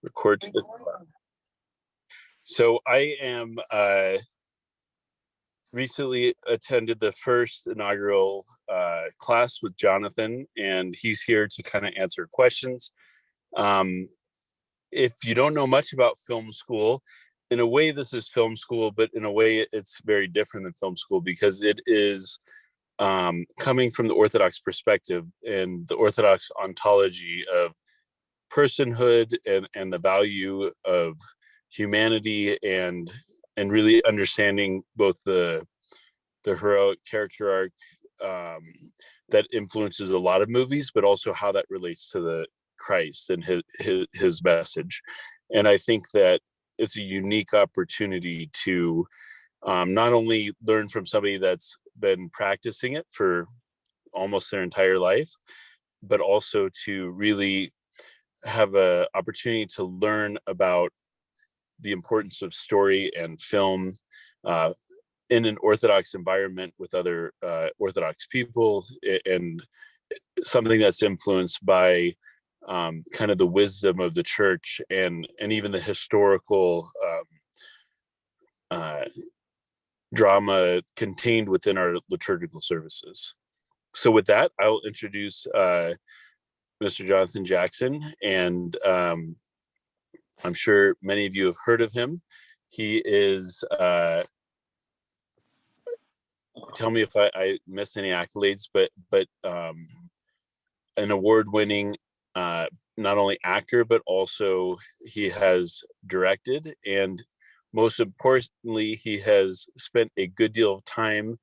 Record to the cloud. So I am recently attended the first inaugural class with Jonathan, and he's here to kind of answer questions. If you don't know much about film school, in a way this is film school, but in a way it's very different than film school because it is coming from the Orthodox perspective and the Orthodox ontology of personhood and the value of humanity and really understanding both the heroic character arc that influences a lot of movies, but also how that relates to the Christ and his message. And I think that it's a unique opportunity to not only learn from somebody that's been practicing it for almost their entire life, but also to really have an opportunity to learn about the importance of story and film in an Orthodox environment with other Orthodox people, and something that's influenced by kind of the wisdom of the church and even the historical drama contained within our liturgical services. So with that, I'll introduce Mr. Jonathan Jackson, and I'm sure many of you have heard of him. He is, tell me if I miss any accolades, but an award-winning not only actor, but also he has directed, and most importantly, he has spent a good deal of time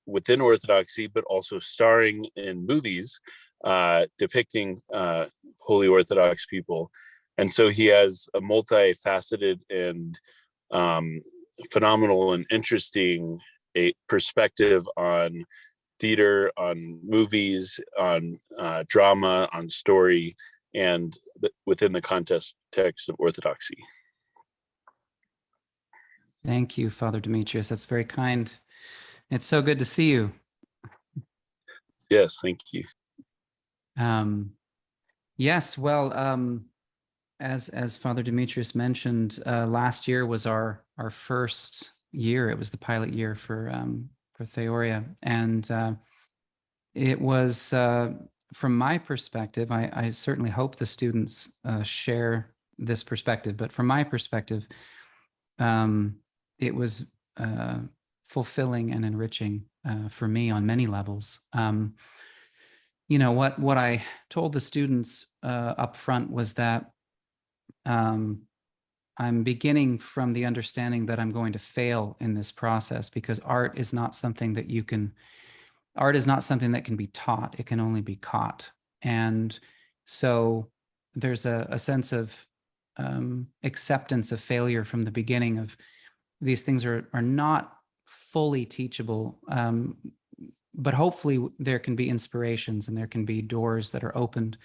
within Orthodoxy, but also starring in movies depicting Holy Orthodox people. And so he has a multifaceted and phenomenal and interesting perspective on theater, on movies, on drama, on story, and within the context of Orthodoxy. Thank you, Father Demetrios. That's very kind. It's so good to see you. Yes, thank you. Yes, well, as Father Demetrios mentioned, last year was our first year. It was the pilot year for Theoria, and it was, from my perspective, I certainly hope the students share this perspective, but from my perspective, it was fulfilling and enriching for me on many levels. You know, what I told the students up front was that I'm beginning from the understanding that I'm going to fail in this process, because art is not something that can be taught. It can only be caught. And so there's a sense of acceptance of failure from the beginning. Of these things are not fully teachable, but hopefully there can be inspirations and there can be doors that are opened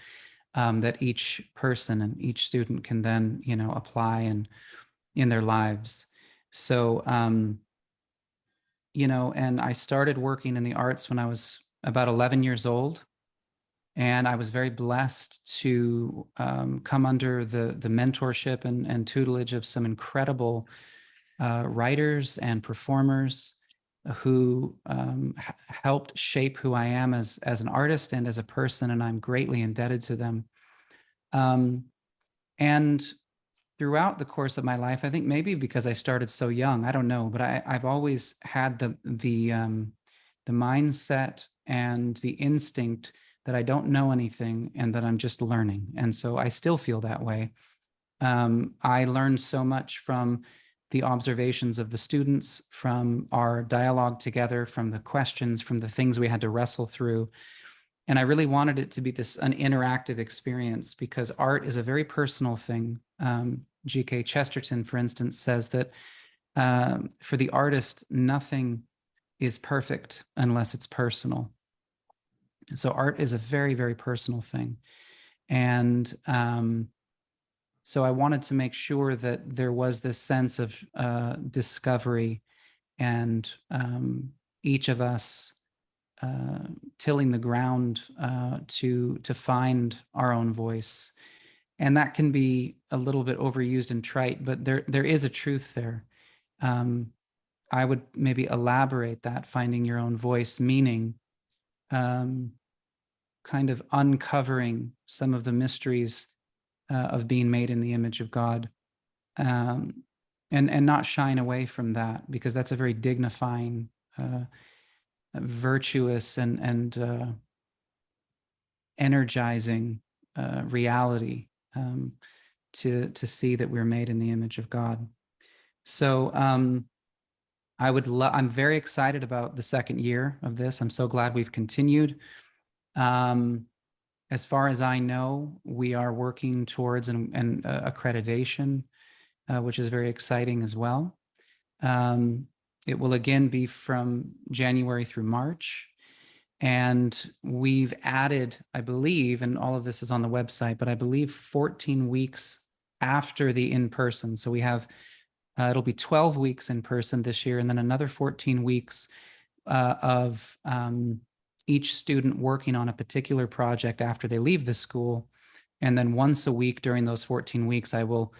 that each person and each student can then, apply in their lives. So, and I started working in the arts when I was about 11 years old. And I was very blessed to come under the mentorship and tutelage of some incredible writers and performers who helped shape who I am as an artist and as a person, and I'm greatly indebted to them. And throughout the course of my life, I think maybe because I started so young, I don't know, but I've always had the mindset and the instinct that I don't know anything and that I'm just learning. And so I still feel that way. I learned so much from the observations of the students, from our dialogue together, from the questions, from the things we had to wrestle through. And I really wanted it to be an interactive experience, because art is a very personal thing. G.K. Chesterton, for instance, says that for the artist, nothing is perfect unless it's personal. So art is a very, very personal thing. And so I wanted to make sure that there was this sense of discovery, and each of us tilling the ground to find our own voice. And that can be a little bit overused and trite, but there is a truth there. I would maybe elaborate that, finding your own voice, meaning kind of uncovering some of the mysteries of being made in the image of God, and not shying away from that, because that's a very dignifying, virtuous, and energizing reality, to see that we're made in the image of God. So I'm very excited about the second year of this. I'm so glad we've continued. As far as I know, we are working towards an accreditation, which is very exciting as well. It will again be from January through March. And we've added, I believe, and all of this is on the website, but I believe 14 weeks after the in-person. So we have, it'll be 12 weeks in person this year, and then another 14 weeks of each student working on a particular project after they leave the school. And then once a week during those 14 weeks, I will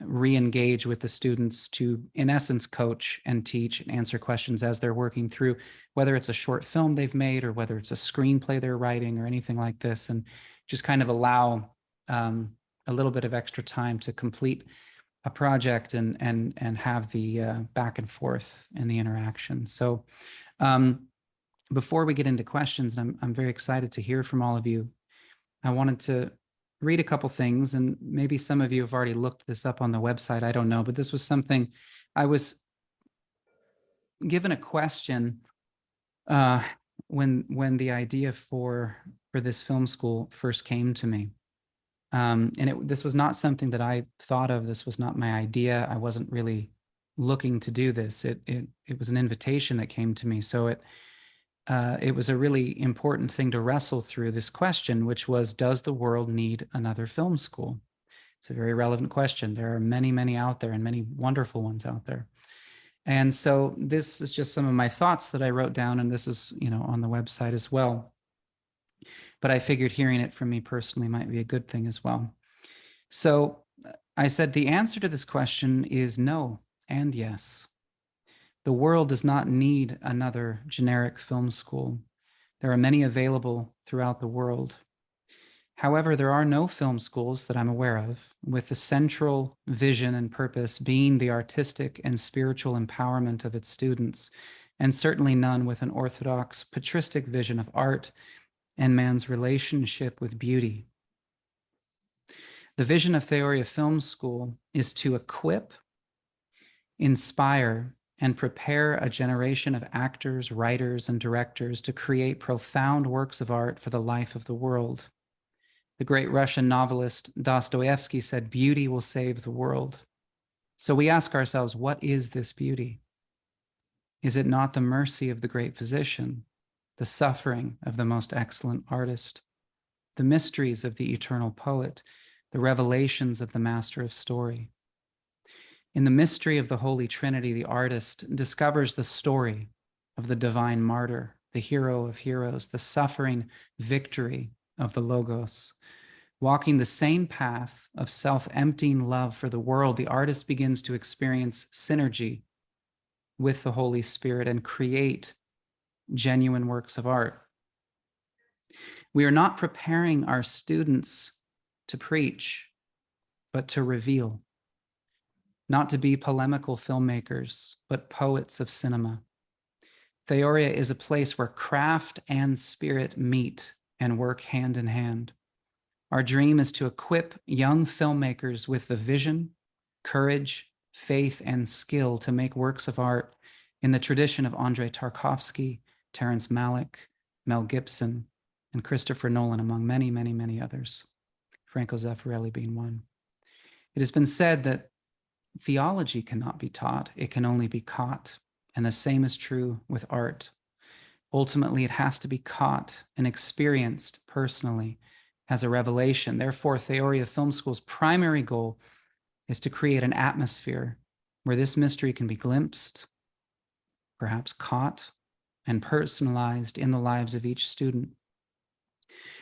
re-engage with the students to, in essence, coach and teach and answer questions as they're working through, whether it's a short film they've made or whether it's a screenplay they're writing or anything like this, and just kind of allow a little bit of extra time to complete a project and have the back and forth and the interaction. So before we get into questions, I'm very excited to hear from all of you. I wanted to read a couple things, and maybe some of you have already looked this up on the website. I don't know, but this was something I was given a question when the idea for this film school first came to me. And this was not something that I thought of. This was not my idea. I wasn't really looking to do this. It was an invitation that came to me. So it was a really important thing to wrestle through, this question, which was, does the world need another film school? It's a very relevant question. There are many, many out there, and many wonderful ones out there. And so this is just some of my thoughts that I wrote down, and this is, on the website as well. But I figured hearing it from me personally might be a good thing as well. So I said the answer to this question is no and yes. The world does not need another generic film school. There are many available throughout the world. However, there are no film schools that I'm aware of with the central vision and purpose being the artistic and spiritual empowerment of its students, and certainly none with an orthodox patristic vision of art and man's relationship with beauty. The vision of Theoria Film School is to equip, inspire, and prepare a generation of actors, writers, and directors to create profound works of art for the life of the world. The great Russian novelist Dostoevsky said, "Beauty will save the world." So we ask ourselves, what is this beauty? Is it not the mercy of the great physician, the suffering of the most excellent artist, the mysteries of the eternal poet, the revelations of the master of story? In the mystery of the Holy Trinity, the artist discovers the story of the divine martyr, the hero of heroes, the suffering victory of the Logos. Walking the same path of self-emptying love for the world, the artist begins to experience synergy with the Holy Spirit and create genuine works of art. We are not preparing our students to preach, but to reveal. Not to be polemical filmmakers, but poets of cinema. Theoria is a place where craft and spirit meet and work hand in hand. Our dream is to equip young filmmakers with the vision, courage, faith, and skill to make works of art in the tradition of Andrei Tarkovsky, Terrence Malick, Mel Gibson, and Christopher Nolan, among many, many, many others, Franco Zeffirelli being one. It has been said that theology cannot be taught, it can only be caught, and the same is true with art. Ultimately, it has to be caught and experienced personally as a revelation. Therefore, Theoria Film School's primary goal is to create an atmosphere where this mystery can be glimpsed, perhaps caught, and personalized in the lives of each student.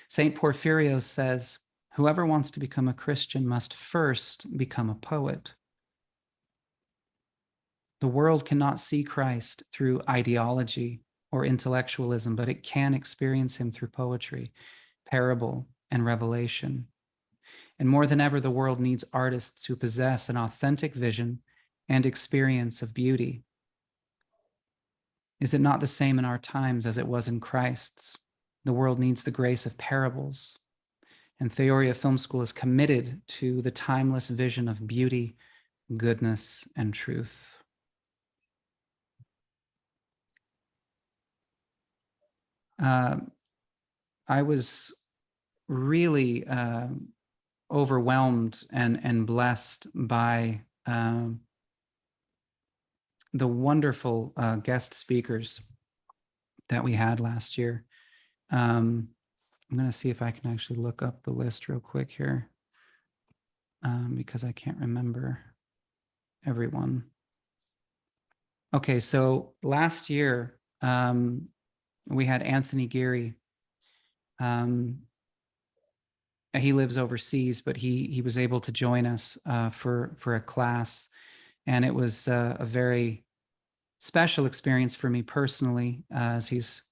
St. Porphyrios says, Whoever wants to become a Christian must first become a poet. The world cannot see Christ through ideology or intellectualism, but it can experience him through poetry, parable, and revelation. And more than ever, the world needs artists who possess an authentic vision and experience of beauty. Is it not the same in our times as it was in Christ's? The world needs the grace of parables. And Theoria Film School is committed to the timeless vision of beauty, goodness, and truth. I was really overwhelmed and blessed by the wonderful guest speakers that we had last year. I'm going to see if I can actually look up the list real quick here, because I can't remember everyone. Okay, so last year we had Anthony Geary. He lives overseas, but he was able to join us for a class, and it was a very special experience for me personally, as he's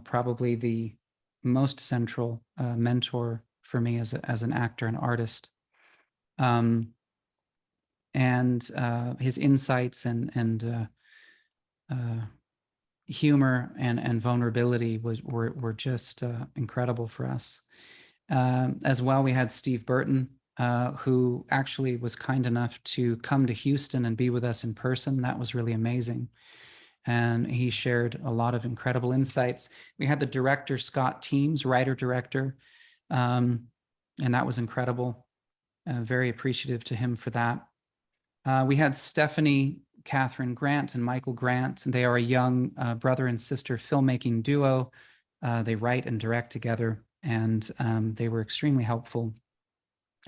probably the most central mentor for me as an actor and artist. And his insights and humor and vulnerability were just incredible for us. As well, we had Steve Burton, who actually was kind enough to come to Houston and be with us in person. That was really amazing. And he shared a lot of incredible insights. We had the director, Scott Teems, writer-director, and that was incredible. Very appreciative to him for that. We had Stephanie, Catherine Grant, and Michael Grant. They are a young brother and sister filmmaking duo. They write and direct together, and they were extremely helpful,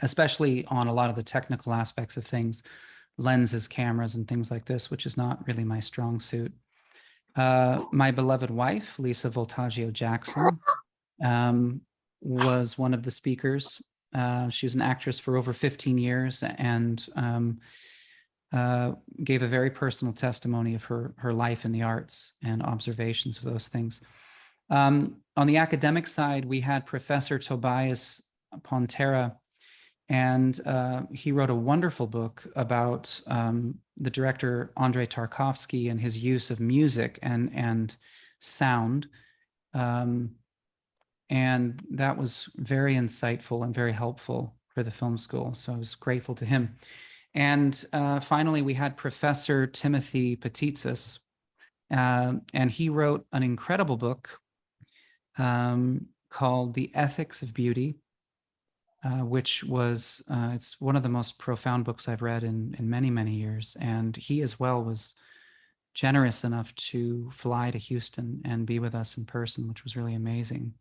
especially on a lot of the technical aspects of things, lenses, cameras, and things like this, which is not really my strong suit. My beloved wife, Lisa Voltaggio Jackson, was one of the speakers. She was an actress for over 15 years and gave a very personal testimony of her life in the arts and observations of those things. On the academic side, we had Professor Tobias Pontera, and he wrote a wonderful book about the director Andrei Tarkovsky and his use of music and sound. And that was very insightful and very helpful for the film school. So I was grateful to him. And finally, we had Professor Timothy Petitsis, and he wrote an incredible book called The Ethics of Beauty, which was, it's one of the most profound books I've read in many, many years. And he as well was generous enough to fly to Houston and be with us in person, which was really amazing.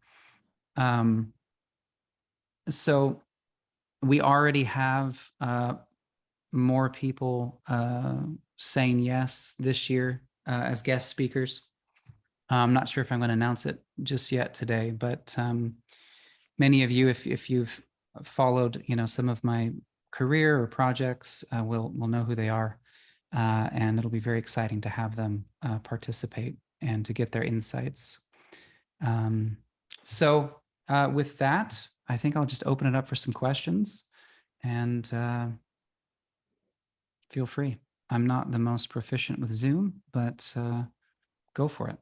So we already have more people saying yes this year as guest speakers. I'm not sure if I'm going to announce it just yet today, but many of you, if you've followed, some of my career or projects, will know who they are, and it'll be very exciting to have them participate and to get their insights. So with that, I think I'll just open it up for some questions, and feel free. I'm not the most proficient with Zoom, but go for it.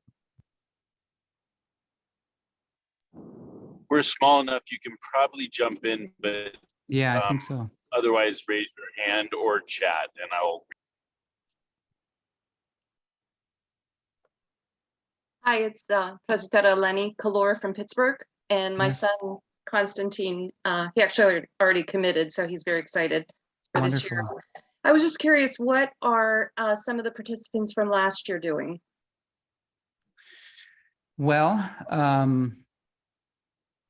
We're small enough you can probably jump in, but yeah, I think so. Otherwise, raise your hand or chat, and I'll. Hi, it's Professor Lenny Kalor from Pittsburgh, and my Yes. son Constantine. He actually already committed, so he's very excited for this year. Wonderful. I was just curious, what are some of the participants from last year doing? Well,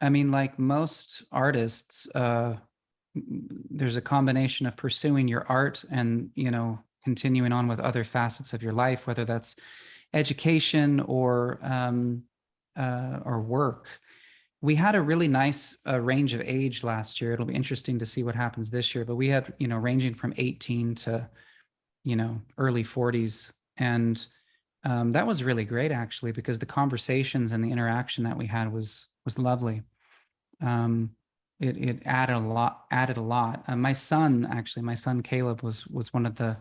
I mean, like most artists, there's a combination of pursuing your art and, continuing on with other facets of your life, whether that's education or work. we had a really nice range of age last year. It'll be interesting to see what happens this year, but we had, ranging from 18 to, early 40s. And that was really great, actually, because the conversations and the interaction that we had was lovely. It added a lot. My son Caleb was one of the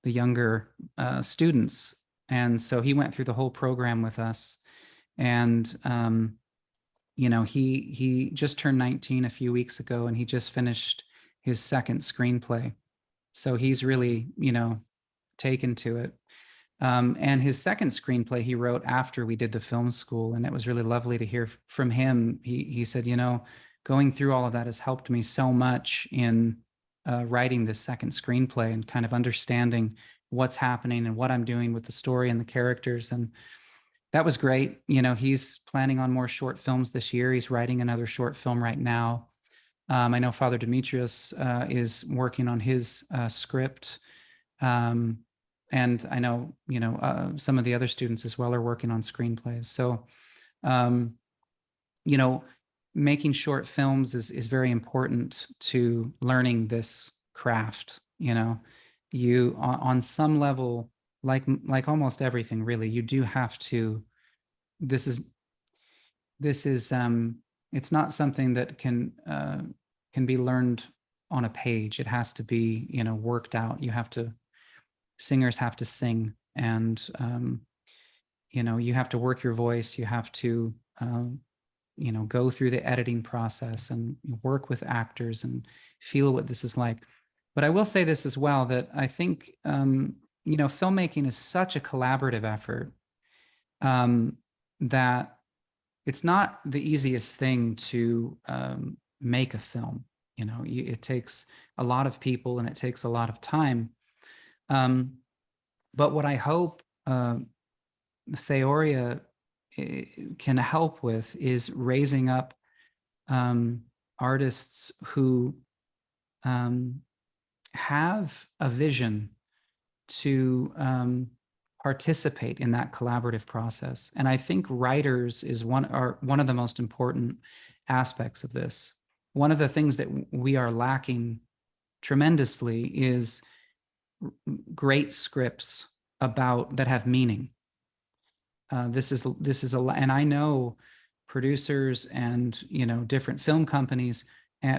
younger students, and so he went through the whole program with us. And he just turned 19 a few weeks ago, and he just finished his second screenplay. So he's really, taken to it. And his second screenplay he wrote after we did the film school, and it was really lovely to hear from him. He said, going through all of that has helped me so much in writing this second screenplay and kind of understanding what's happening and what I'm doing with the story and the characters. And that was great. He's planning on more short films this year. He's writing another short film right now. I know Father Demetrios is working on his script. And I know, some of the other students as well are working on screenplays. So, making short films is very important to learning this craft. You on some level, like almost everything, really, you do have to. This is it's not something that can be learned on a page. It has to be, worked out. Singers have to sing, and you have to work your voice. You have to go through the editing process and work with actors and feel what this is like. But I will say this as well, that I think filmmaking is such a collaborative effort that it's not the easiest thing to make a film. It takes a lot of people and it takes a lot of time. But what I hope Theoria can help with is raising up artists who have a vision to participate in that collaborative process. And I think writers are one of the most important aspects of this. One of the things that we are lacking tremendously is great scripts that have meaning. This is and I know producers and different film companies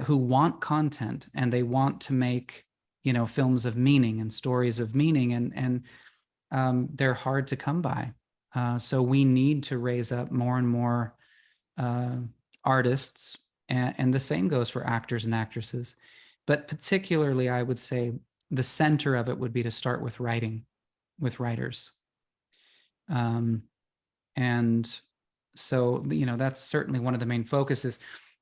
who want content, and they want to make films of meaning and stories of meaning, and they're hard to come by. So we need to raise up more and more artists, and the same goes for actors and actresses. But particularly, I would say the center of it would be to start with writing, with writers. And so, that's certainly one of the main focuses.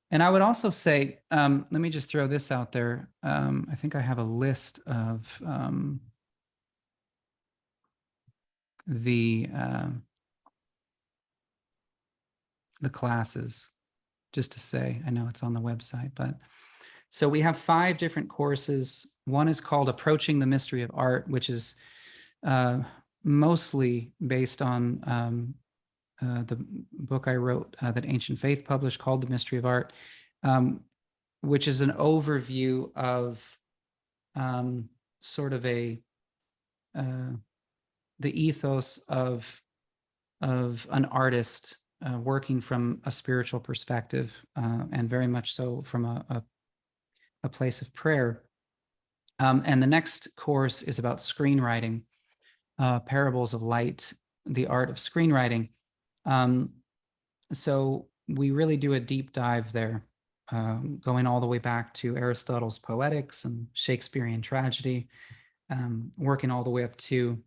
And I would also say, let me just throw this out there. I think I have a list of the classes, just to say. I know it's on the website, but so we have 5 different courses. One is called Approaching the Mystery of Art, which is mostly based on the book I wrote that Ancient Faith published, called The Mystery of Art, which is an overview of sort of the ethos of an artist working from a spiritual perspective, and very much so from a place of prayer. And the next course is about screenwriting, Parables of Light, the Art of Screenwriting. So we really do a deep dive there, going all the way back to Aristotle's Poetics and Shakespearean tragedy, working all the way up to,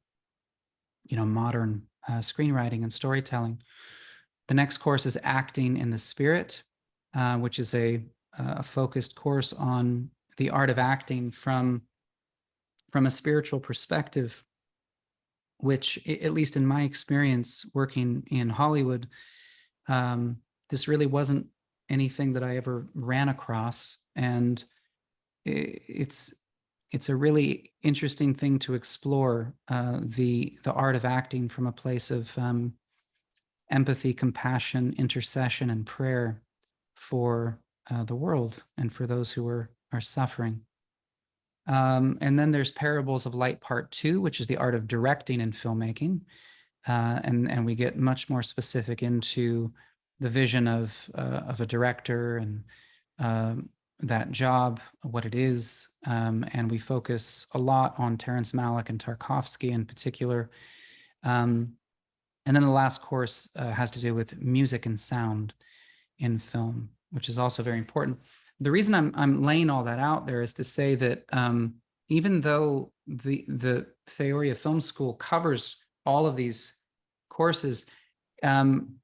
modern screenwriting and storytelling. The next course is Acting in the Spirit, which is a focused course on the art of acting from a spiritual perspective, which, at least in my experience working in Hollywood, this really wasn't anything that I ever ran across. And it's a really interesting thing to explore, the art of acting from a place of empathy, compassion, intercession, and prayer. for the world and for those who are suffering. And then there's Parables of Light Part 2, which is the art of directing in filmmaking. And we get much more specific into the vision of a director and that job, what it is. And we focus a lot on Terrence Malick and Tarkovsky in particular. And then the last course has to do with music and sound in film, which is also very important. The reason I'm laying all that out there is to say that even though the Theoria Film School covers all of these courses, someone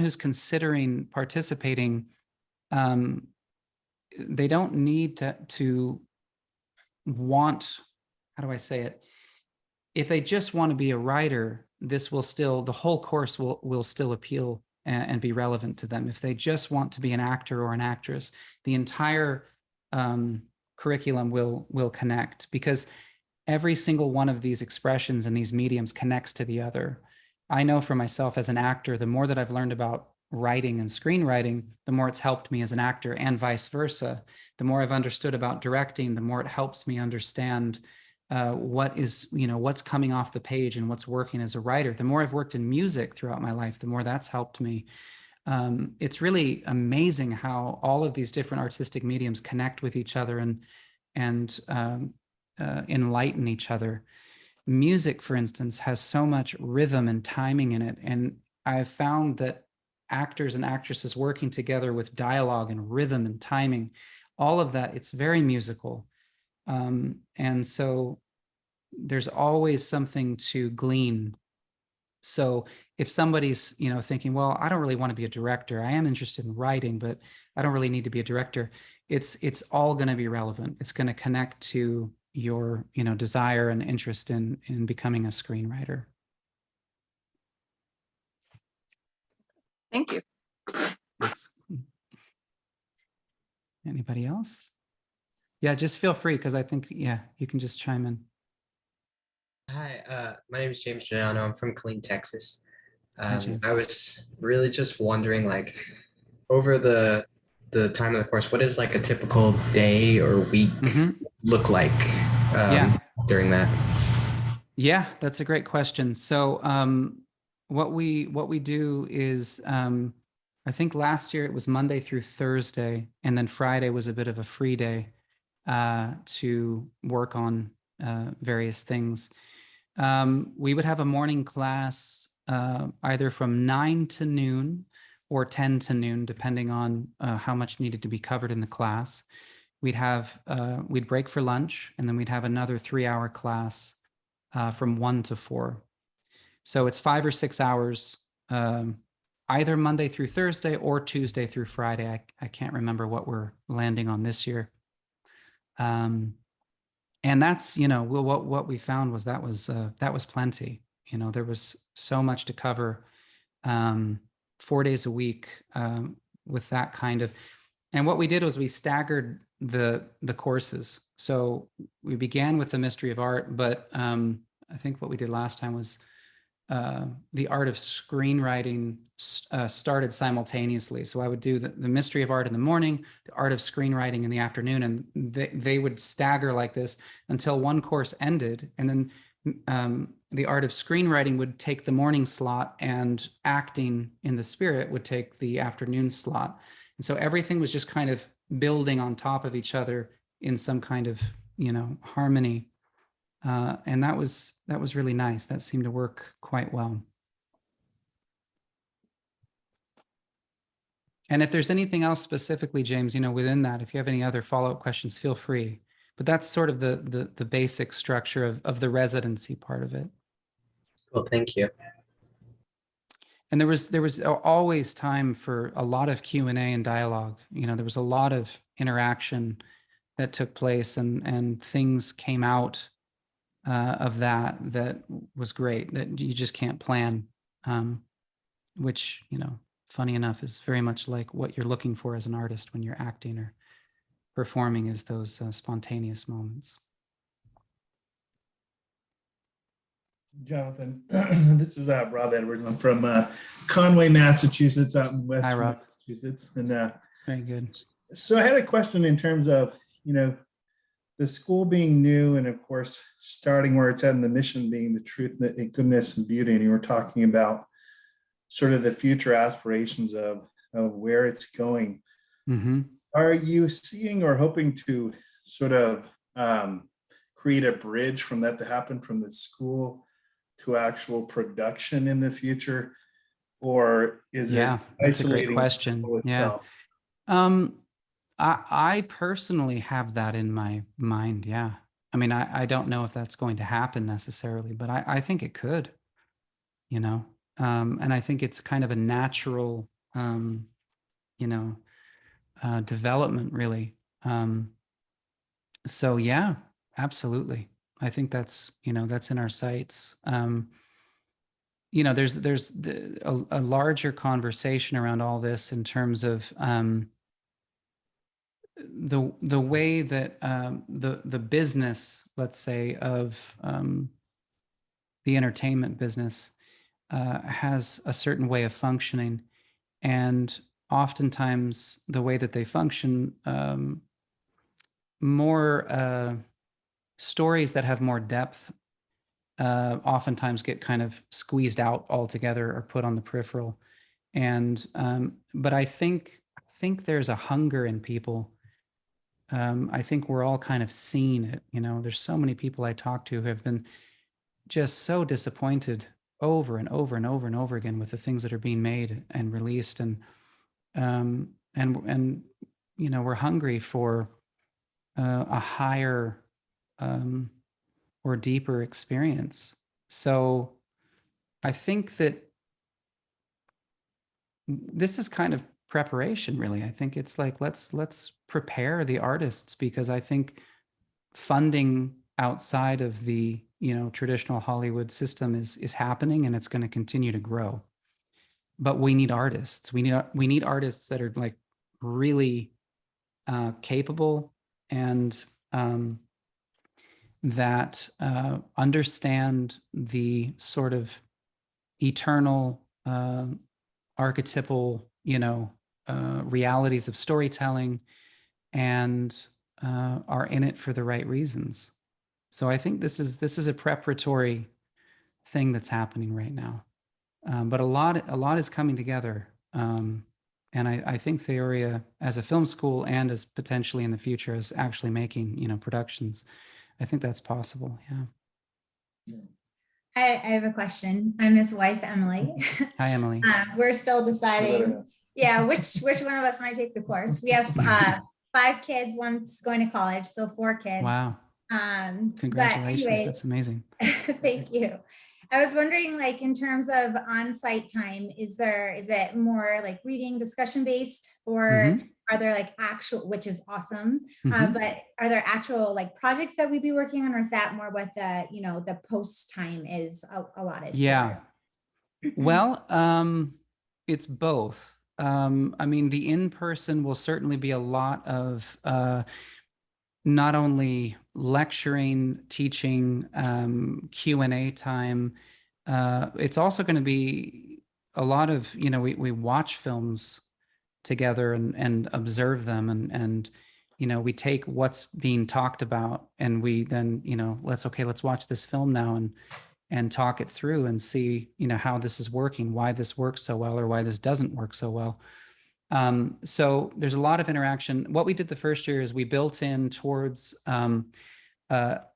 who's considering participating, they don't need to want, how do I say it? If they just want to be a writer, this will still, the whole course will still appeal and be relevant to them. If they just want to be an actor or an actress, the entire curriculum will connect, because every single one of these expressions and these mediums connects to the other. I know for myself as an actor, the more that I've learned about writing and screenwriting, the more it's helped me as an actor, and vice versa. The more I've understood about directing, the more it helps me understand what is, what's coming off the page and what's working as a writer. The more I've worked in music throughout my life, the more that's helped me. It's really amazing how all of these different artistic mediums connect with each other and enlighten each other. Music, for instance, has so much rhythm and timing in it. And I've found that actors and actresses working together with dialogue and rhythm and timing, all of that, it's very musical. And so there's always something to glean. So if somebody's, thinking, well, I don't really want to be a director. I am interested in writing, but I don't really need to be a director. It's all going to be relevant. It's going to connect to your, desire and interest in becoming a screenwriter. Thank you. Thanks. Anybody else? Yeah, just feel free, because I think, you can just chime in. Hi, my name is James Giuliano. I'm from Killeen, Texas. Hi, James. I was really just wondering, like, over the time of the course, what is like a typical day or week look like during that? Yeah, that's a great question. So what we do is, I think last year it was Monday through Thursday, and then Friday was a bit of a free day to work on various things. We would have a morning class either from 9 to noon or 10 to noon, depending on how much needed to be covered in the class. We'd break for lunch, and then we'd have another 3-hour class from 1 to 4. So it's 5 or 6 hours, either Monday through Thursday or Tuesday through Friday. I can't remember what we're landing on this year. And that's, what we found was that was plenty. There was so much to cover, 4 days a week with that kind of. And what we did was we staggered the courses. So we began with the mystery of art, but I think what we did last time was the art of screenwriting started simultaneously. So I would do the mystery of art in the morning, the art of screenwriting in the afternoon, and they would stagger like this until one course ended. And then the art of screenwriting would take the morning slot, and acting in the spirit would take the afternoon slot. And so everything was just kind of building on top of each other in some kind of, harmony. And that was really nice. That seemed to work quite well. And if there's anything else specifically, James, within that, if you have any other follow-up questions, feel free. But that's sort of the basic structure of the residency part of it. Well, thank you. And there was always time for a lot of Q&A and dialogue. There was a lot of interaction that took place, and things came out of that was great, that you just can't plan, which, funny enough, is very much like what you're looking for as an artist when you're acting or performing, is those spontaneous moments. Jonathan. This is Rob Edwards. I'm from Conway, Massachusetts, out in Hi, western Rob. Massachusetts. And Very good. so I had a question in terms of, the school being new and of course, starting where it's at and the mission being the truth, and goodness and beauty. And you were talking about sort of the future aspirations of where it's going. Mm-hmm. Are you seeing or hoping to sort of create a bridge from that to happen from the school to actual production in the future? Or is it that's a great isolating the question. school Yeah. itself? I personally have that in my mind. Yeah. I mean, I don't know if that's going to happen necessarily, but I think it could, and I think it's kind of a natural, development really. So yeah, absolutely. I think that's in our sights. There's a larger conversation around all this in terms of the way that the business, let's say, of the entertainment business has a certain way of functioning, and oftentimes the way that they function, more stories that have more depth oftentimes get kind of squeezed out altogether or put on the peripheral. And but I think there's a hunger in people. I think we're all kind of seeing it. There's so many people I talk to who have been just so disappointed over and over and over and over again with the things that are being made and released, and we're hungry for a higher or deeper experience. So I think that this is kind of preparation, really. I think it's like, let's prepare the artists, because I think funding outside of the traditional Hollywood system is happening, and it's going to continue to grow. But we need artists. We need artists that are like really capable and that understand the sort of eternal archetypal realities of storytelling, and are in it for the right reasons. So I think this is a preparatory thing that's happening right now, but a lot is coming together, and I think Theoria, as a film school and as potentially in the future as actually making productions, I think that's possible. Yeah. I have a question. I'm his wife, Emily. Hi, Emily. We're still deciding, which one of us might take the course. We have 5 kids, one's going to college, so 4 kids. Wow. Congratulations. Anyways, that's amazing. Thank you. I was wondering, like, in terms of on-site time, is it more like reading discussion based, or are there like actual, which is awesome, but are there actual like projects that we'd be working on, or is that more what the post time is allotted? Yeah. Well, it's both. I mean, the in-person will certainly be a lot of not only lecturing, teaching, Q&A time. It's also going to be a lot of, we watch films together and observe them, and we take what's being talked about, and we then, let's watch this film now and talk it through and see, how this is working, why this works so well, or why this doesn't work so well. So there's a lot of interaction. What we did the first year is we built in towards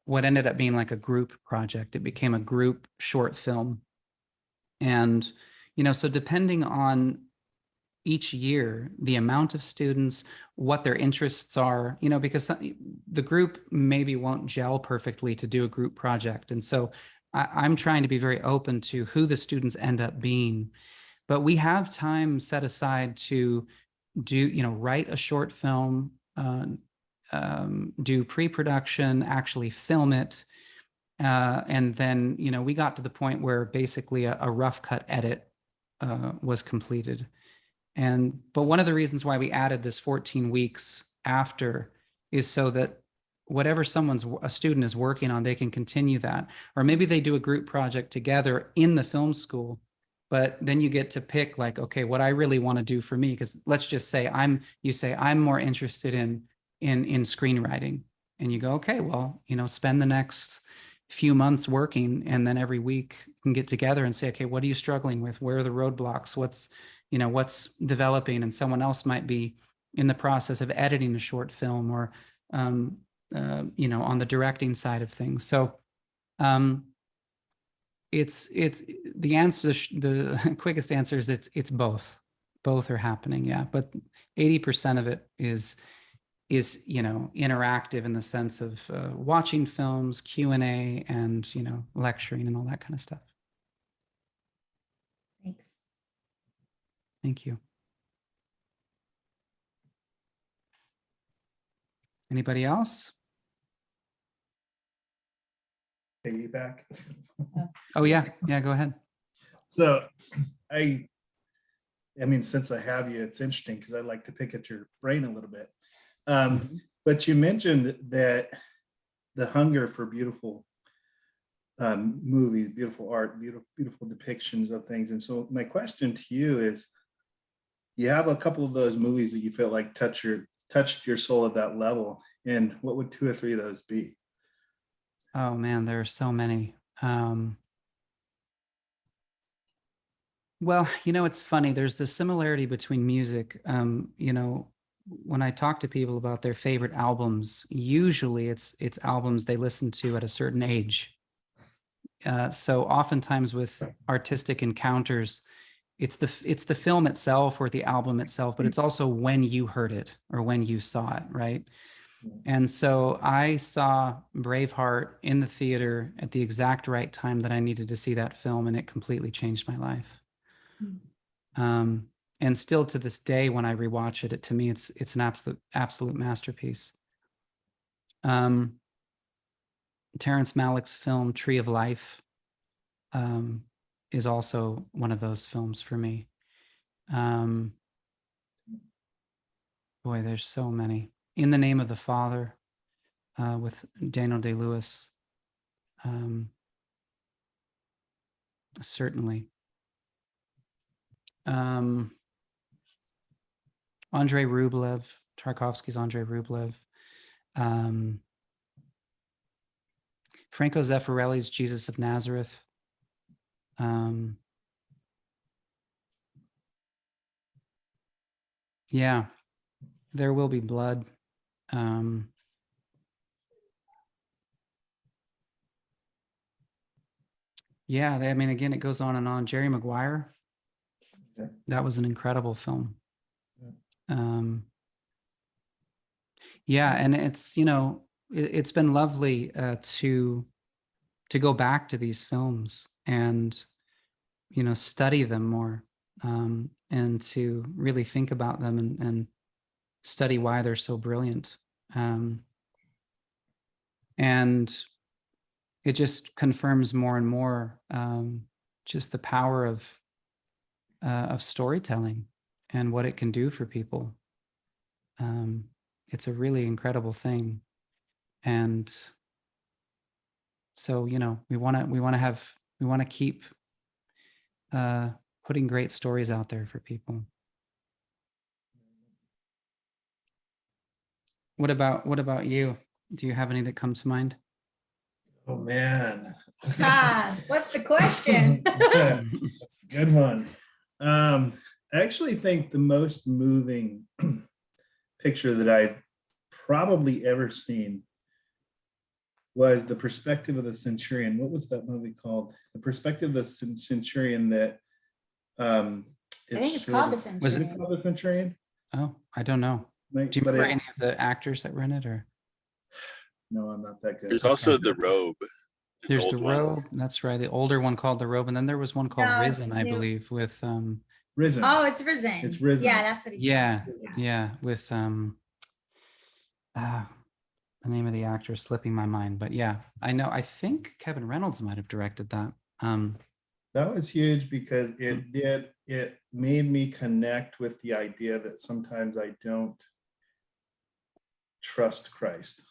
what ended up being like a group project. It became a group short film. And, so depending on each year, the amount of students, what their interests are, because the group maybe won't gel perfectly to do a group project. And so I'm trying to be very open to who the students end up being. But we have time set aside to do, write a short film, do pre-production, actually film it. And then, we got to the point where basically a rough cut edit was completed. But one of the reasons why we added this 14 weeks after is so that whatever a student is working on, they can continue that. Or maybe they do a group project together in the film school, but then you get to pick like, okay, what I really want to do for me, because let's just say you say I'm more interested in screenwriting, and you go, okay, well, spend the next few months working, and then every week you can get together and say, okay, what are you struggling with? Where are the roadblocks? What's developing? And someone else might be in the process of editing a short film, or on the directing side of things. So it's the answer. The quickest answer is it's both. Both are happening, yeah. But 80% of it is interactive in the sense of watching films, Q&A, and lecturing and all that kind of stuff. Thanks. Thank you. Anybody else? Piggyback. Oh yeah, go ahead. So I mean, since I have you, it's interesting because I like to pick at your brain a little bit. But you mentioned that the hunger for beautiful movies, beautiful art, beautiful depictions of things. And so my question to you is, you have a couple of those movies that you feel like touched your soul at that level. And what would 2 or 3 of those be? Oh man, there are so many. Well, it's funny. There's the similarity between music. When I talk to people about their favorite albums, usually it's albums they listen to at a certain age. So oftentimes with artistic encounters, it's the film itself or the album itself, but it's also when you heard it or when you saw it, right? And so I saw Braveheart in the theater at the exact right time that I needed to see that film, and it completely changed my life. And still to this day, when I rewatch it, to me, it's an absolute masterpiece. Terrence Malick's film Tree of Life is also one of those films for me. Boy, there's so many. In the Name of the Father with Daniel Day-Lewis. Certainly. Andrei Rublev, Tarkovsky's Andrei Rublev. Franco Zeffirelli's Jesus of Nazareth. Yeah, There Will Be Blood. Yeah, I mean, again, it goes on and on. Jerry Maguire. Yeah. That was an incredible film. Yeah, and it's it's been lovely to go back to these films and study them more, and to really think about them and study why they're so brilliant. And it just confirms more and more just the power of storytelling and what it can do for people. It's a really incredible thing, and so we want to keep putting great stories out there for people. What about you? Do you have any that come to mind? Oh man. What's the question? That's a good one. I actually think the most moving picture that I've probably ever seen was The Perspective of the Centurion. What was that movie called? The Perspective of the Centurion. That I think it's called The Centurion. Was it called The Centurion? Oh, I don't know. Do you remember any of the actors that were in it, or? No, I'm not that good. There's also The Robe. There's The Robe. That's right. The older one called The Robe, and then there was one called Risen, I believe, with Risen. Oh, it's Risen. It's Risen. Yeah, that's what he said. Yeah, with the name of the actor is slipping my mind, but yeah, I know. I think Kevin Reynolds might have directed that. That was huge because it made me connect with the idea that sometimes I don't trust Christ.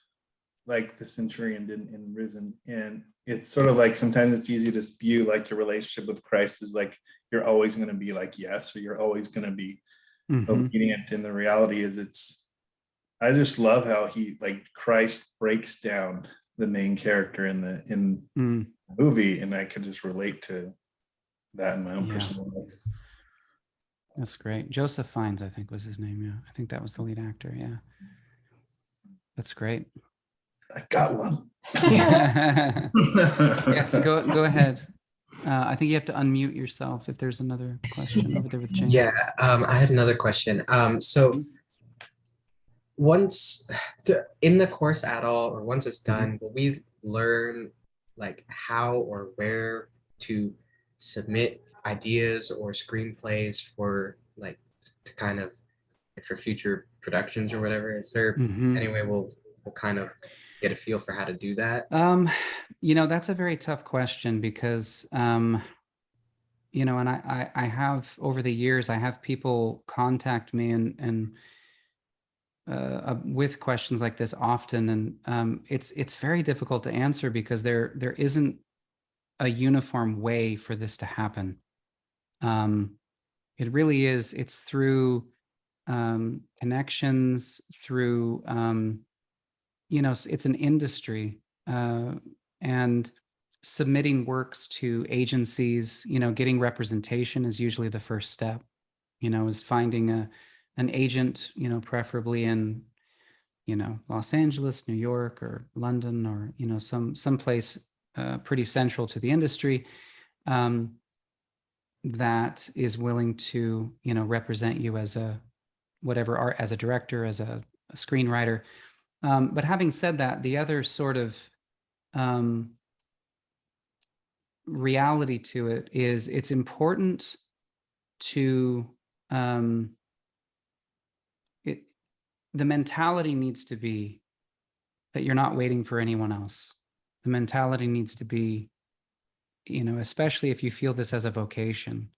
like the centurion did in Risen. And it's sort of like sometimes it's easy to view like your relationship with Christ is like you're always going to be like yes, or you're always going to be obedient. And the reality is I just love how he like Christ breaks down the main character in the movie, and I could just relate to that in my own personal life. That's great. Joseph Fiennes, I think, was his name. Yeah, I think that was the lead actor. Yeah, that's great. I got one. Yes, go ahead. I think you have to unmute yourself if there's another question over there with James. Yeah, I had another question. So once in the course at all, or once it's done, will we learn like how or where to submit ideas or screenplays for like to kind of for future productions or whatever? Is there any way we'll kind of get a feel for how to do that? You know, that's a very tough question because you know, and I have over the years, I have people contact me and with questions like this often, and it's very difficult to answer because there isn't a uniform way for this to happen. It really is. It's through connections, through you know, it's an industry, and submitting works to agencies. You know, getting representation is usually the first step. You know, is finding an agent, you know, preferably in, you know, Los Angeles, New York, or London, or, you know, some place pretty central to the industry, that is willing to, you know, represent you as a whatever art, as a director, as a screenwriter. But having said that, the other sort of reality to it is it's important to the mentality needs to be that you're not waiting for anyone else. The mentality needs to be, you know, especially if you feel this as a vocation,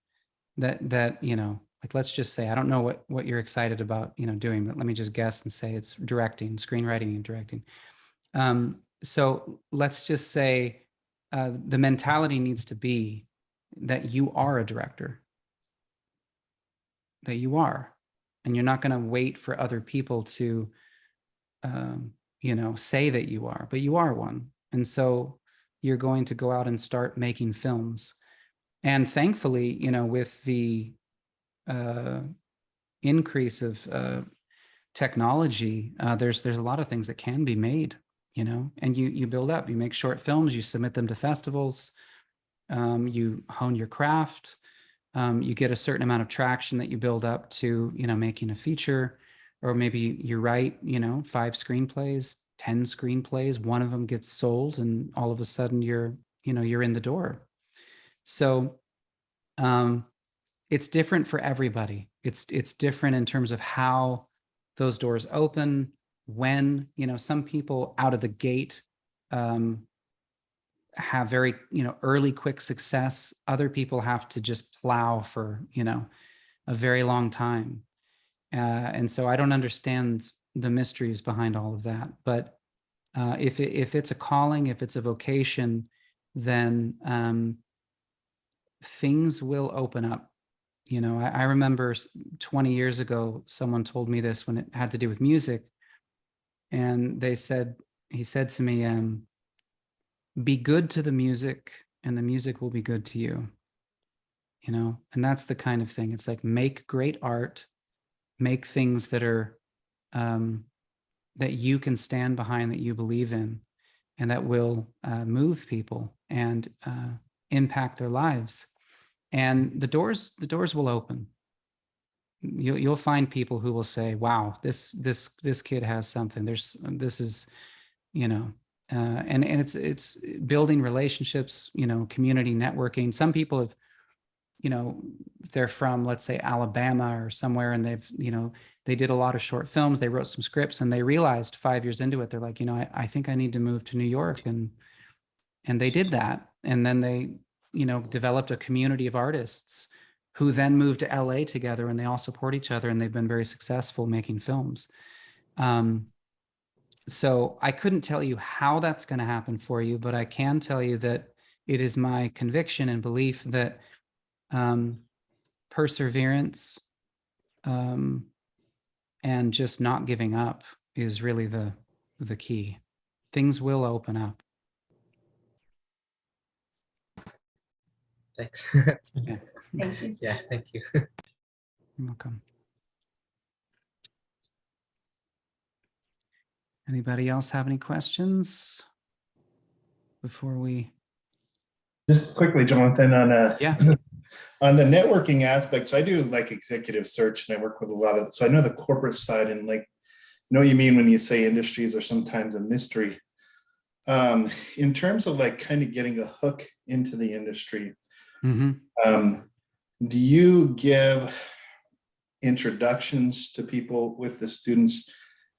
that you know, like, let's just say, I don't know what you're excited about, you know, doing, but let me just guess and say it's directing, screenwriting and directing. So let's just say the mentality needs to be that you are a director, that you are, and you're not going to wait for other people to, you know, say that you are, but you are one. And so you're going to go out and start making films. And thankfully, you know, with the increase of technology, there's a lot of things that can be made, you know, and you build up, you make short films, you submit them to festivals, you hone your craft, you get a certain amount of traction that you build up to, you know, making a feature, or maybe you write, you know, 5 screenplays, 10 screenplays, one of them gets sold, and all of a sudden you're in the door. So it's different for everybody. It's different in terms of how those doors open, when, you know, some people out of the gate have very, you know, early quick success. Other people have to just plow for, you know, a very long time. And so I don't understand the mysteries behind all of that. But if it's a calling, if it's a vocation, then things will open up. You know, I remember 20 years ago, someone told me this when it had to do with music. And he said to me, be good to the music and the music will be good to you. You know, and that's the kind of thing. It's like, make great art, make things that are, that you can stand behind, that you believe in, and that will move people and impact their lives. And the doors will open. You'll find people who will say, wow, this kid has something. This is, you know, and it's building relationships, you know, community networking. Some people have, you know, they're from, let's say, Alabama or somewhere, and they've, you know, they did a lot of short films, they wrote some scripts, and they realized 5 years into it, they're like, you know, I think I need to move to New York. And they did that. And then they, you know, developed a community of artists who then moved to LA together, and they all support each other, and they've been very successful making films. So I couldn't tell you how that's going to happen for you, but I can tell you that it is my conviction and belief that perseverance and just not giving up is really the key. Things will open up. Thanks. Yeah. Thank you. Yeah, thank you. You're welcome. Anybody else have any questions before we? Just quickly, Jonathan, on Yeah. on the networking aspects, I do like executive search, and I work with a lot of. So I know the corporate side, and like, you know what you mean when you say industries are sometimes a mystery. In terms of like kind of getting a hook into the industry, do you give introductions to people with the students?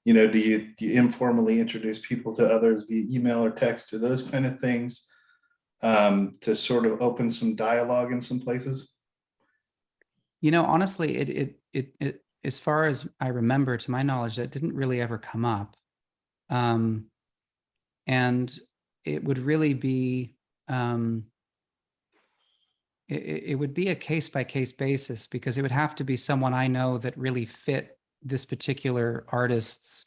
You know, do you informally introduce people to others via email or text or those kind of things to sort of open some dialogue in some places? You know, honestly, it as far as I remember, to my knowledge, that didn't really ever come up. And it would really be, it would be a case-by-case basis, because it would have to be someone I know that really fit this particular artist's,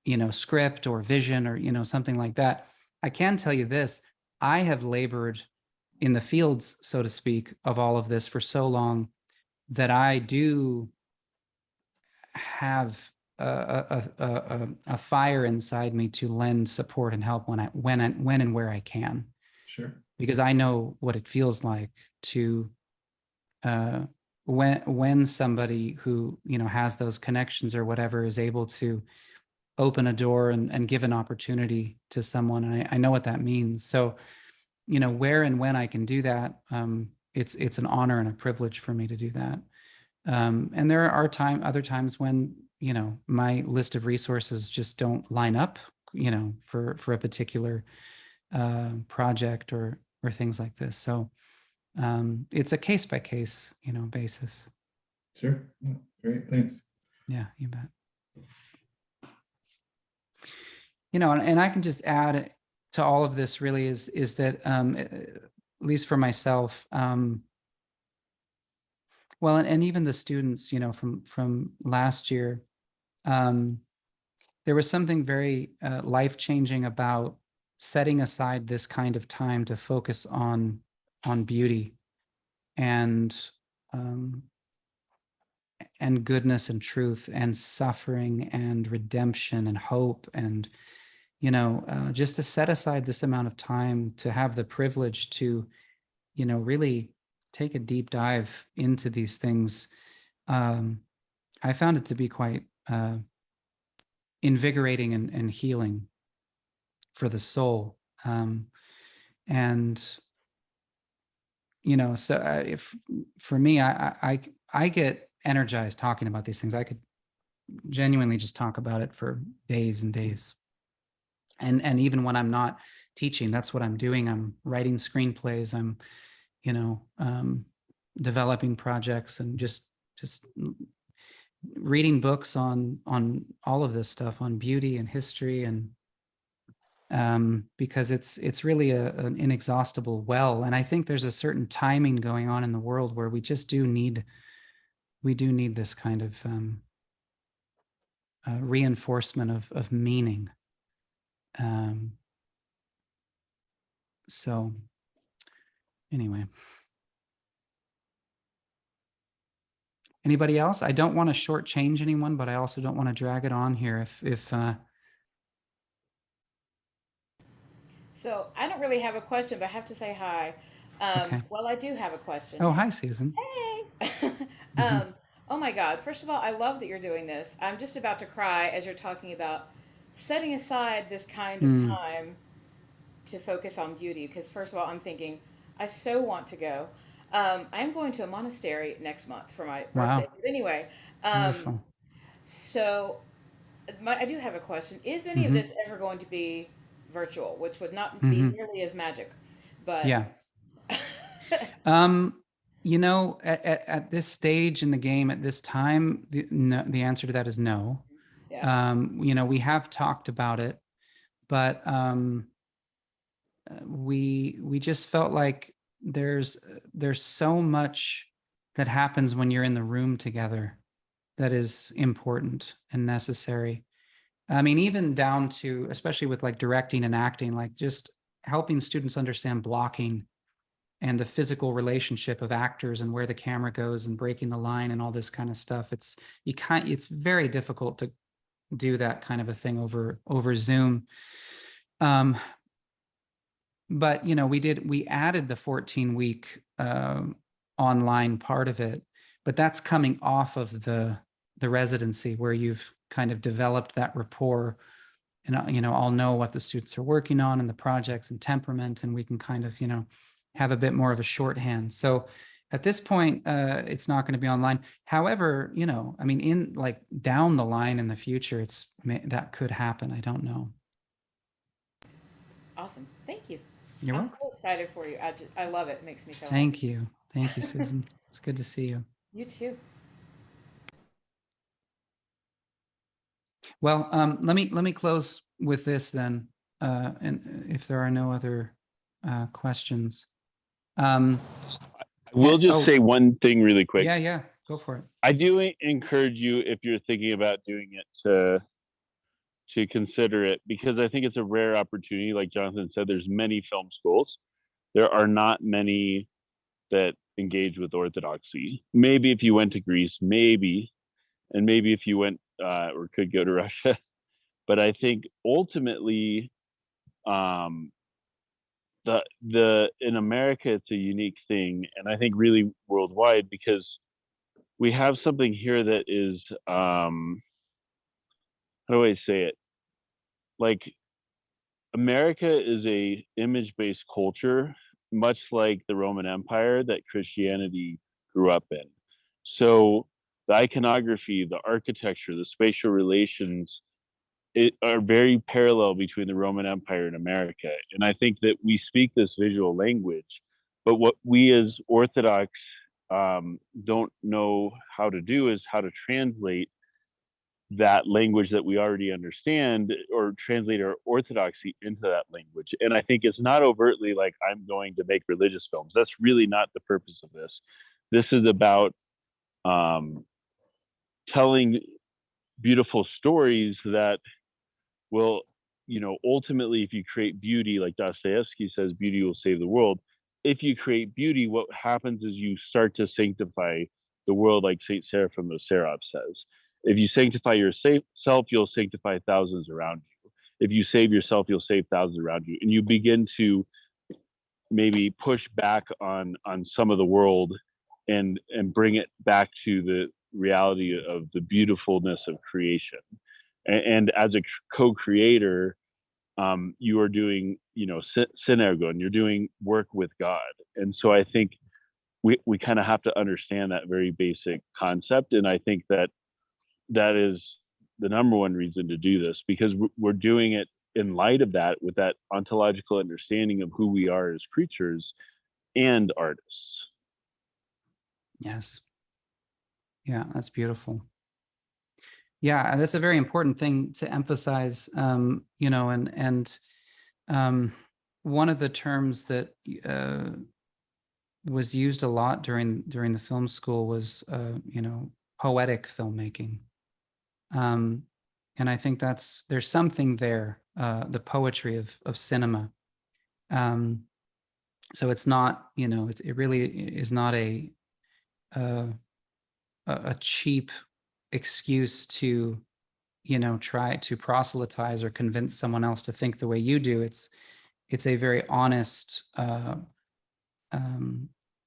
you know, script or vision, or, you know, something like that. I can tell you this, I have labored in the fields, so to speak, of all of this for so long that I do have a fire inside me to lend support and help when and where I can. Sure. Because I know what it feels like to when somebody who, you know, has those connections or whatever is able to open a door and give an opportunity to someone. And I know what that means. So, you know, where and when I can do that, it's an honor and a privilege for me to do that. And there are other times when, you know, my list of resources just don't line up, you know, for a particular project or things like this. So it's a case by case, you know, basis. Sure. Great. Thanks. Yeah, you bet. You know, and I can just add to all of this really is that at least for myself, well, and even the students, you know, from last year, there was something very life-changing about setting aside this kind of time to focus on beauty and goodness and truth and suffering and redemption and hope, and, you know, just to set aside this amount of time to have the privilege to, you know, really take a deep dive into these things. I found it to be quite invigorating and healing for the soul. And, you know, so if for me, I get energized talking about these things. I could genuinely just talk about it for days and days. And even when I'm not teaching, that's what I'm doing. I'm writing screenplays. I'm, you know, developing projects and just reading books on all of this stuff, on beauty and history, and because it's really an inexhaustible well. And I think there's a certain timing going on in the world where we just do need this kind of reinforcement of meaning. So anyway. Anybody else? I don't want to shortchange anyone, but I also don't want to drag it on here. So I don't really have a question, but I have to say hi. Okay. Well, I do have a question. Oh, hi, Susan. Hey. Oh my God. First of all, I love that you're doing this. I'm just about to cry as you're talking about setting aside this kind of time to focus on beauty. Because first of all, I'm thinking, I so want to go. I'm going to a monastery next month for my birthday. Wow. But anyway, Wonderful. so I do have a question. Is any of this ever going to be virtual, which would not be nearly as magic? But yeah. You know, at this stage in the game, at this time, the answer to that is no. Yeah. You know, we have talked about it, but we just felt like there's so much that happens when you're in the room together that is important and necessary. I mean, even down to, especially with like directing and acting, like just helping students understand blocking and the physical relationship of actors and where the camera goes and breaking the line and all this kind of stuff. It's very difficult to do that kind of a thing over Zoom. But you know, we added the 14-week online part of it, but that's coming off of the residency where you've kind of developed that rapport, and you know, I'll know what the students are working on and the projects and temperament, and we can kind of, you know, have a bit more of a shorthand. So at this point, it's not going to be online. However, you know, I mean, in like down the line in the future, that could happen. I don't know. Awesome. Thank you. You're I'm welcome. so excited for you. I love it. It makes me so Thank happy. you. Thank you, Susan. It's good to see you. You too. Well, let me close with this then, and if there are no other questions. I will just say one thing really quick. Yeah, go for it. I do encourage you, if you're thinking about doing it, to consider it, because I think it's a rare opportunity. Like Jonathan said, there's many film schools. There are not many that engage with orthodoxy. Maybe if you went to Greece, maybe, and maybe if you went or could go to Russia. But I think ultimately, in America, it's a unique thing, and I think really worldwide, because we have something here that is, how do I say it? Like, America is a image-based culture, much like the Roman Empire that Christianity grew up in. So the iconography, the architecture, the spatial relations are very parallel between the Roman Empire and America. And I think that we speak this visual language, but what we as Orthodox don't know how to do is how to translate that language that we already understand, or translate our orthodoxy into that language. And I think it's not overtly like, I'm going to make religious films. That's really not the purpose of this. This is about telling beautiful stories that will, you know, ultimately, if you create beauty, like Dostoevsky says, beauty will save the world. If you create beauty, what happens is you start to sanctify the world, like Saint Seraphim of Seraph says. If you sanctify yourself, you'll sanctify thousands around you. If you save yourself, you'll save thousands around you. And you begin to maybe push back on some of the world and bring it back to the reality of the beautifulness of creation. And as a co-creator, you are doing, you know, synergon, you're doing work with God. And so I think we kind of have to understand that very basic concept. And I think that is the number one reason to do this, because we're doing it in light of that, with that ontological understanding of who we are as creatures and artists. Yes. Yeah, that's beautiful. Yeah, that's a very important thing to emphasize, you know, and one of the terms that was used a lot during the film school was, you know, poetic filmmaking. And I think there's something there, the poetry of cinema. So it's not, you know, it really is not a cheap excuse to, you know, try to proselytize or convince someone else to think the way you do. It's a very honest,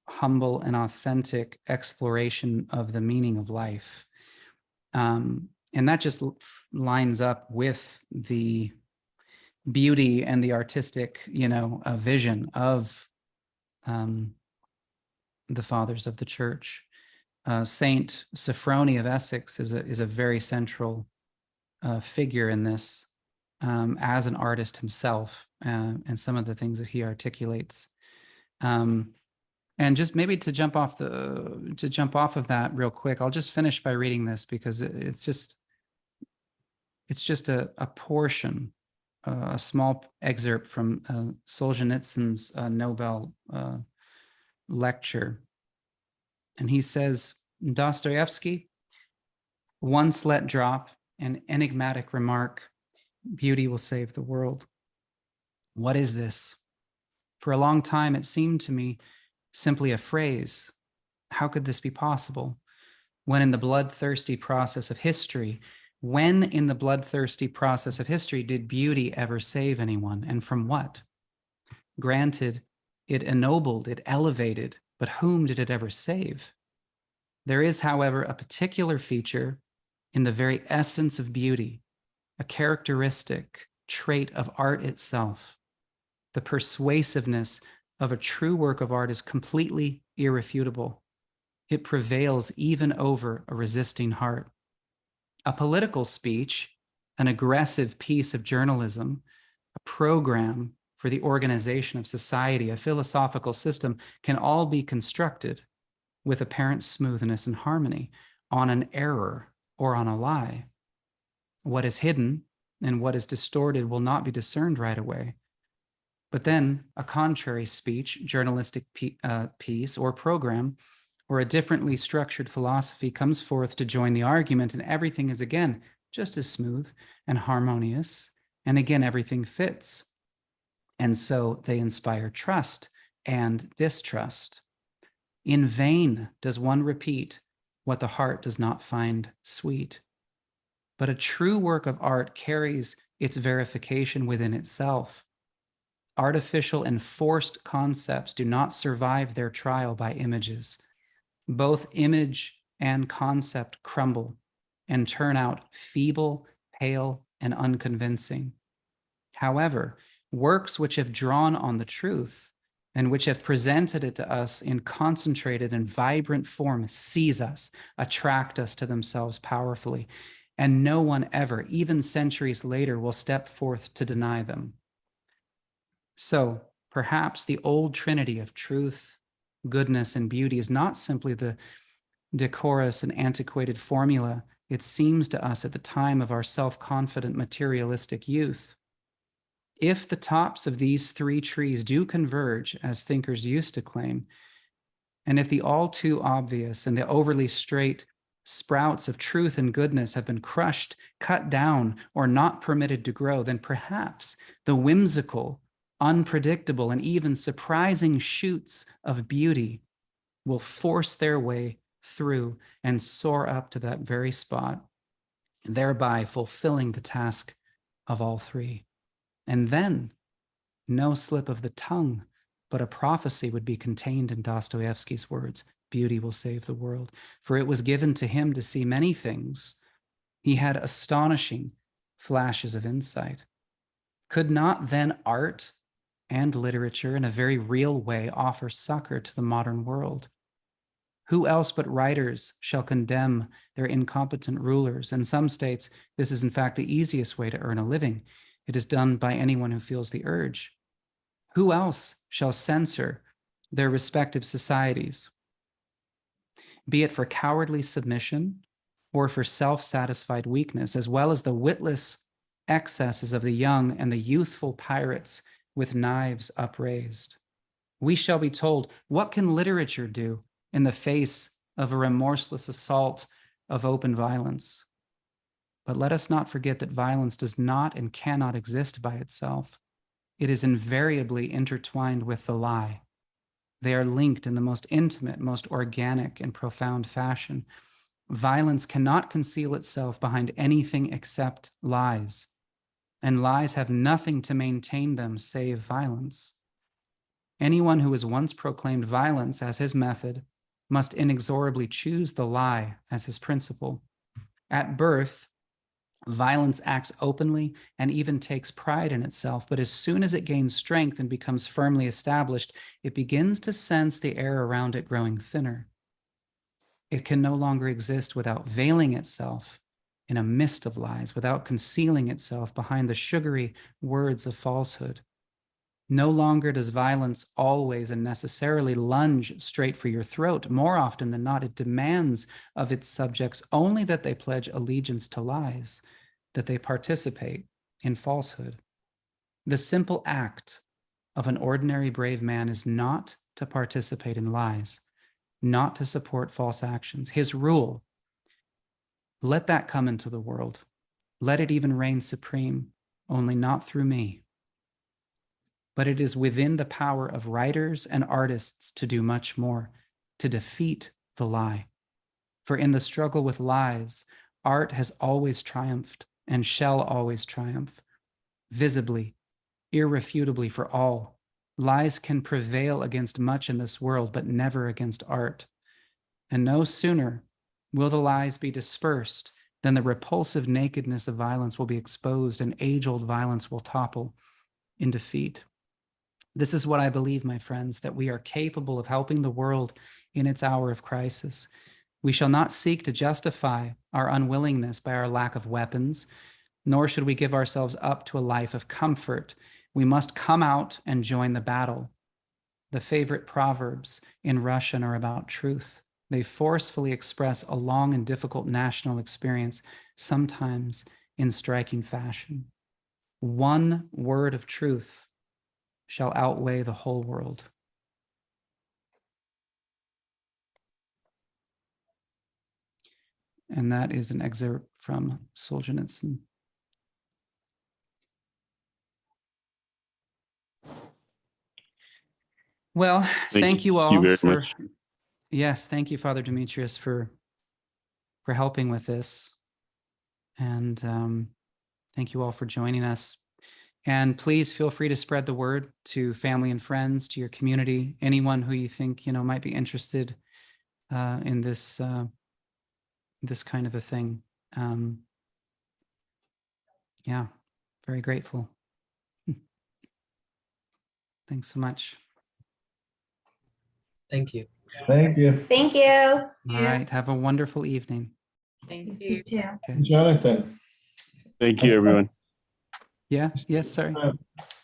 humble and authentic exploration of the meaning of life. And that just lines up with the beauty and the artistic, you know, vision of the fathers of the church. Saint Sophrony of Essex is a very central figure in this, as an artist himself, and some of the things that he articulates. And just maybe to jump off of that real quick, I'll just finish by reading this, because it's just It's just a portion, a small excerpt from Solzhenitsyn's Nobel lecture. And he says, Dostoevsky once let drop an enigmatic remark, beauty will save the world. What is this? For a long time, it seemed to me simply a phrase. How could this be possible? When in the bloodthirsty process of history, did beauty ever save anyone, and from what? Granted, it ennobled, it elevated, but whom did it ever save? There is, however, a particular feature in the very essence of beauty, a characteristic trait of art itself. The persuasiveness of a true work of art is completely irrefutable. It prevails even over a resisting heart. A political speech, an aggressive piece of journalism, a program for the organization of society, a philosophical system can all be constructed with apparent smoothness and harmony on an error or on a lie. What is hidden and what is distorted will not be discerned right away. But then a contrary speech, journalistic piece or program, or a differently structured philosophy comes forth to join the argument, and everything is again just as smooth and harmonious, and again everything fits. And so they inspire trust and distrust. In vain does one repeat what the heart does not find sweet. But a true work of art carries its verification within itself. Artificial and forced concepts do not survive their trial by images. Both image and concept crumble and turn out feeble, pale, and unconvincing. However, works which have drawn on the truth and which have presented it to us in concentrated and vibrant form seize us, attract us to themselves powerfully, and no one ever, even centuries later, will step forth to deny them. So perhaps the old trinity of truth, goodness, and beauty is not simply the decorous and antiquated formula it seems to us at the time of our self-confident materialistic youth. If the tops of these three trees do converge, as thinkers used to claim, and if the all too obvious and the overly straight sprouts of truth and goodness have been crushed, cut down, or not permitted to grow, then perhaps the whimsical, unpredictable, and even surprising shoots of beauty will force their way through and soar up to that very spot, thereby fulfilling the task of all three. And then no slip of the tongue, but a prophecy would be contained in Dostoevsky's words, beauty will save the world. For it was given to him to see many things. He had astonishing flashes of insight. Could not then art and literature in a very real way offer succor to the modern world? Who else but writers shall condemn their incompetent rulers? In some states, this is in fact the easiest way to earn a living. It is done by anyone who feels the urge. Who else shall censor their respective societies, be it for cowardly submission or for self-satisfied weakness, as well as the witless excesses of the young and the youthful pirates with knives upraised? We shall be told, what can literature do in the face of a remorseless assault of open violence? But let us not forget that violence does not and cannot exist by itself. It is invariably intertwined with the lie. They are linked in the most intimate, most organic, and profound fashion. Violence cannot conceal itself behind anything except lies, and lies have nothing to maintain them save violence. Anyone who has once proclaimed violence as his method must inexorably choose the lie as his principle. At birth, violence acts openly and even takes pride in itself, but as soon as it gains strength and becomes firmly established, it begins to sense the air around it growing thinner. It can no longer exist without veiling itself in a mist of lies, without concealing itself behind the sugary words of falsehood. No longer does violence always and necessarily lunge straight for your throat. More often than not, it demands of its subjects only that they pledge allegiance to lies. that they participate in falsehood. The simple act of an ordinary brave man is not to participate in lies, not to support false actions. His rule, let that come into the world. Let it even reign supreme, only not through me. But it is within the power of writers and artists to do much more, to defeat the lie. For in the struggle with lies, art has always triumphed and shall always triumph, visibly, irrefutably for all. Lies can prevail against much in this world, but never against art. And no sooner will the lies be dispersed than the repulsive nakedness of violence will be exposed and age-old violence will topple in defeat. This is what I believe, my friends, that we are capable of helping the world in its hour of crisis. We shall not seek to justify our unwillingness by our lack of weapons, nor should we give ourselves up to a life of comfort. We must come out and join the battle. The favorite proverbs in Russian are about truth. They forcefully express a long and difficult national experience, sometimes in striking fashion. One word of truth shall outweigh the whole world. And that is an excerpt from Solzhenitsyn. Well, thank you all for, yes, thank you, Father Demetrios, for helping with this. And thank you all for joining us. And please feel free to spread the word to family and friends, to your community, anyone who you think, might be interested in this this kind of a thing. Yeah, very grateful. Thanks so much. Thank you. Thank you. Thank you. All right, have a wonderful evening. Thank you. too. Okay. Jonathan. Thank you, everyone. Yeah, yes, sorry.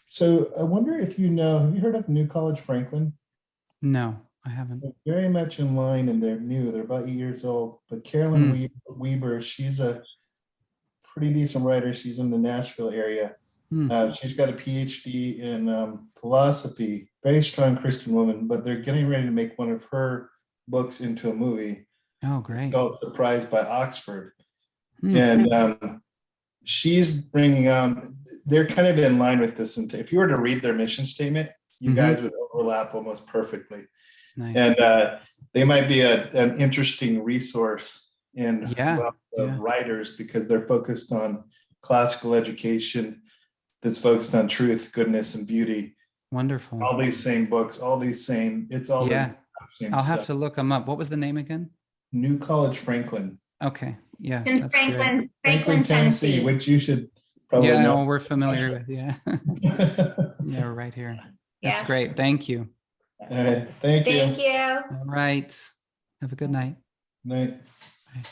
So I wonder if have you heard of New College Franklin? No, I haven't. They're very much in line, and they're new. They're about 8 years old. But Carolyn Weber, she's a pretty decent writer. She's in the Nashville area. She's got a PhD in philosophy, very strong Christian woman, but they're getting ready to make one of her books into a movie. Oh, great. Called Surprised by Oxford. And she's bringing on, they're kind of in line with this. And if you were to read their mission statement, you guys would overlap almost perfectly. Nice. And they might be an interesting resource in of writers, because they're focused on classical education that's focused on truth, goodness, and beauty. Wonderful. All these same books, all these same, it's all the same I'll stuff. have to look them up. What was the name again? New College Franklin. Okay. Yeah. It's in that's good. Franklin, Tennessee. which you should probably Yeah, know. no, we're familiar with. Yeah. Yeah, we're right here. That's great. Thank you. All right. Thank you. Thank you. All right. Have a good night. Night. Bye.